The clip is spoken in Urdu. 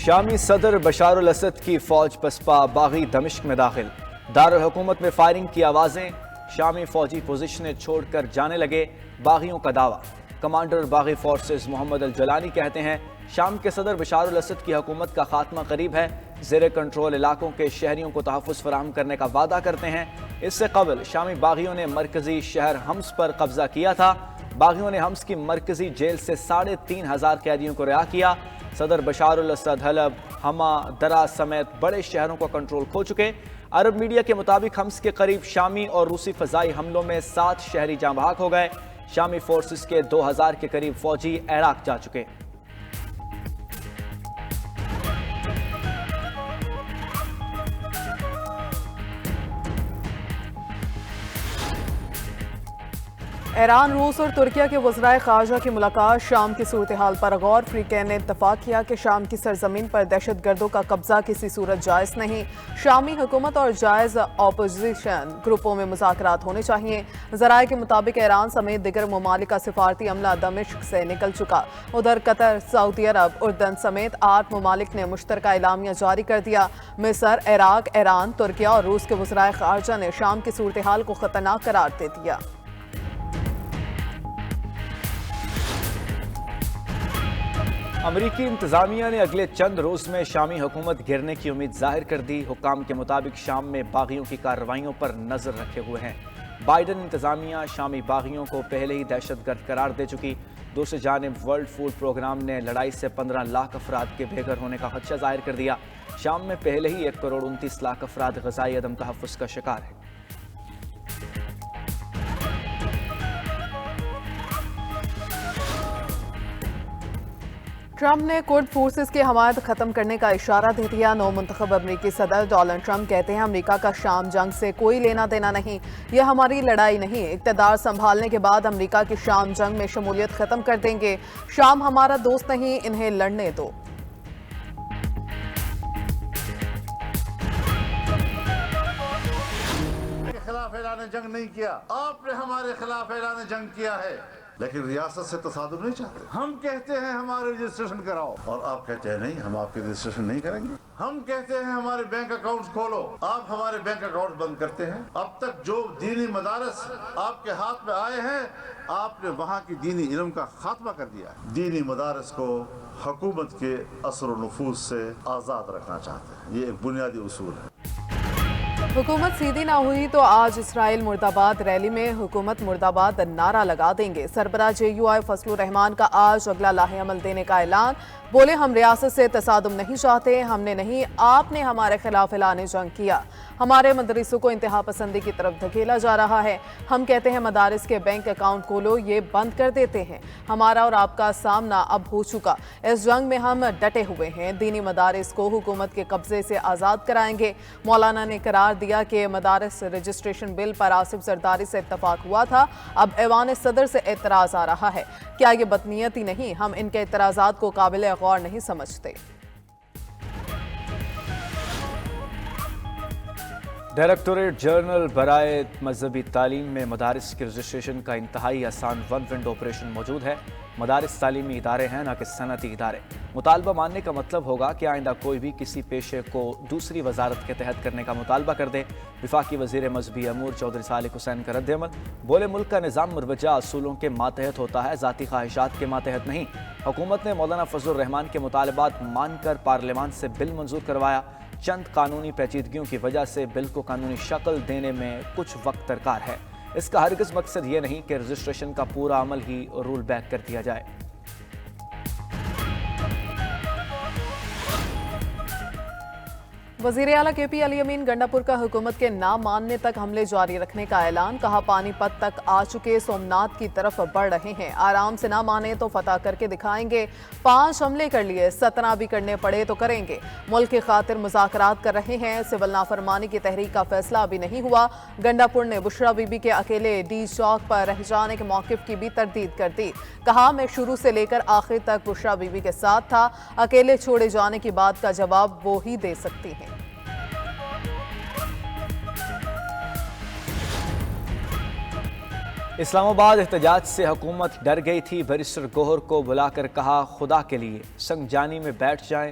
شامی صدر بشار الاسد کی فوج پسپا باغی دمشق میں داخل، دارالحکومت میں فائرنگ کی آوازیں، شامی فوجی پوزیشنیں چھوڑ کر جانے لگے، باغیوں کا دعویٰ۔ کمانڈر باغی فورسز محمد الجولانی کہتے ہیں شام کے صدر بشار الاسد کی حکومت کا خاتمہ قریب ہے، زیر کنٹرول علاقوں کے شہریوں کو تحفظ فراہم کرنے کا وعدہ کرتے ہیں۔ اس سے قبل شامی باغیوں نے مرکزی شہر حمص پر قبضہ کیا تھا۔ باغیوں نے حمص کی مرکزی جیل سے 3500 قیدیوں کو رہا کیا۔ صدر بشار الاسد حلب، حما، درا سمیت بڑے شہروں کو کنٹرول کھو چکے۔ عرب میڈیا کے مطابق حمص کے قریب شامی اور روسی فضائی حملوں میں 7 شہری جاں بحق ہو گئے۔ شامی فورسز کے 2000 کے قریب فوجی عراق جا چکے۔ ایران، روس اور ترکیہ کے وزرائے خارجہ کی ملاقات، شام کی صورتحال پر غور۔ فریقین نے اتفاق کیا کہ شام کی سرزمین پر دہشت گردوں کا قبضہ کسی صورت جائز نہیں۔ شامی حکومت اور جائز اپوزیشن گروپوں میں مذاکرات ہونے چاہیے۔ ذرائع کے مطابق ایران سمیت دیگر ممالک کا سفارتی عملہ دمشق سے نکل چکا۔ ادھر قطر، سعودی عرب، اردن سمیت 8 ممالک نے مشترکہ اعلامیہ جاری کر دیا۔ مصر، عراق، ایران، ترکیہ اور روس کے وزرائے خارجہ نے شام کی صورتحال کو خطرناک قرار دے دیا۔ امریکی انتظامیہ نے اگلے چند روز میں شامی حکومت گرنے کی امید ظاہر کر دی۔ حکام کے مطابق شام میں باغیوں کی کارروائیوں پر نظر رکھے ہوئے ہیں۔ بائیڈن انتظامیہ شامی باغیوں کو پہلے ہی دہشت گرد قرار دے چکی۔ دوسری جانب ورلڈ فوڈ پروگرام نے لڑائی سے 15 لاکھ افراد کے بے گھر ہونے کا خدشہ ظاہر کر دیا۔ شام میں پہلے ہی 1 کروڑ 29 لاکھ افراد غذائی عدم تحفظ کا شکار ہیں۔ ٹرمپ نے کرد فورسز کی حمایت ختم کرنے کا اشارہ دے دیا۔ نو منتخب امریکی صدر ڈونلڈ ٹرمپ کہتے ہیں امریکہ کا شام جنگ سے کوئی لینا دینا نہیں، یہ ہماری لڑائی نہیں۔ اقتدار سنبھالنے کے بعد امریکہ کی شام جنگ میں شمولیت ختم کر دیں گے۔ شام ہمارا دوست نہیں، انہیں لڑنے دو۔ خلاف اعلان جنگ نہیں کیا، آپ نے ہمارے خلاف اعلان جنگ کیا ہے، لیکن ریاست سے تصادم نہیں چاہتے۔ ہم کہتے ہیں ہمارے رجسٹریشن کراؤ اور آپ کہتے ہیں نہیں، ہم آپ کے رجسٹریشن نہیں کریں گے۔ ہم کہتے ہیں ہمارے بینک اکاؤنٹس کھولو، آپ ہمارے بینک اکاؤنٹ بند کرتے ہیں۔ اب تک جو دینی مدارس آپ کے ہاتھ میں آئے ہیں، آپ نے وہاں کی دینی علم کا خاتمہ کر دیا ہے۔ دینی مدارس کو حکومت کے اثر و نفوذ سے آزاد رکھنا چاہتے ہیں، یہ ایک بنیادی اصول ہے۔ حکومت سیدھی نہ ہوئی تو آج اسرائیل مرد آباد ریلی میں حکومت مرد آباد نعرہ لگا دیں گے۔ سربراہ JUI فضل الرحمان کا آج اگلا لاہ عمل دینے کا اعلان۔ بولے ہم ریاست سے تصادم نہیں چاہتے، ہم نے نہیں، آپ نے ہمارے خلاف اعلان جنگ کیا۔ ہمارے مدرسوں کو انتہا پسندی کی طرف دھکیلا جا رہا ہے۔ ہم کہتے ہیں مدارس کے بینک اکاؤنٹ کھولو، یہ بند کر دیتے ہیں۔ ہمارا اور آپ کا سامنا اب ہو چکا، اس جنگ میں ہم ڈٹے ہوئے ہیں۔ دینی مدارس کو حکومت کے قبضے سے آزاد کرائیں گے۔ مولانا نے قرار دیا کہ مدارس رجسٹریشن بل پر آصف زرداری سے اتفاق ہوا تھا، اب ایوان صدر سے اعتراض آ رہا ہے۔ کیا یہ بدنیتی نہیں؟ ہم ان کے اعتراضات کو قابل غور نہیں سمجھتے۔ ڈائریکٹوریٹ جنرل برائے مذہبی تعلیم میں مدارس کی رجسٹریشن کا انتہائی آسان ون ونڈو آپریشن موجود ہے۔ مدارس تعلیمی ادارے ہیں، نہ کہ صنعتی ادارے۔ مطالبہ ماننے کا مطلب ہوگا کہ آئندہ کوئی بھی کسی پیشے کو دوسری وزارت کے تحت کرنے کا مطالبہ کر دے۔ وفاقی وزیر مذہبی امور چودھری صالح حسین کا رد عمل، بولے ملک کا نظام مروجہ اصولوں کے ماتحت ہوتا ہے، ذاتی خواہشات کے ماتحت نہیں۔ حکومت نے مولانا فضل الرحمان کے مطالبات مان کر پارلیمان سے بل منظور کروایا۔ چند قانونی پیچیدگیوں کی وجہ سے بل کو قانونی شکل دینے میں کچھ وقت درکار ہے۔ اس کا ہرگز مقصد یہ نہیں کہ رجسٹریشن کا پورا عمل ہی رول بیک کر دیا جائے۔ وزیر اعلیٰ KP علی امین گنڈاپور کا حکومت کے نہ ماننے تک حملے جاری رکھنے کا اعلان۔ کہا پانی پت تک آ چکے، سومناتھ کی طرف بڑھ رہے ہیں، آرام سے نہ مانے تو فتح کر کے دکھائیں گے۔ 5 حملے کر لیے، 17 بھی کرنے پڑے تو کریں گے۔ ملک کی خاطر مذاکرات کر رہے ہیں۔ سول نافرمانی کی تحریک کا فیصلہ ابھی نہیں ہوا۔ گنڈاپور نے بشرا بی بی کے اکیلے ڈی چوک پر رہ جانے کے موقف کی بھی تردید کر دی۔ کہا میں شروع سے لے کر آخر تک بشرا بی بی کے ساتھ تھا، اکیلے چھوڑے جانے کی بات کا جواب وہ ہی دے سکتی ہیں۔ اسلام آباد احتجاج سے حکومت ڈر گئی تھی۔ بیرسٹر گوہر کو بلا کر کہا خدا کے لیے سنگ جانی میں بیٹھ جائیں،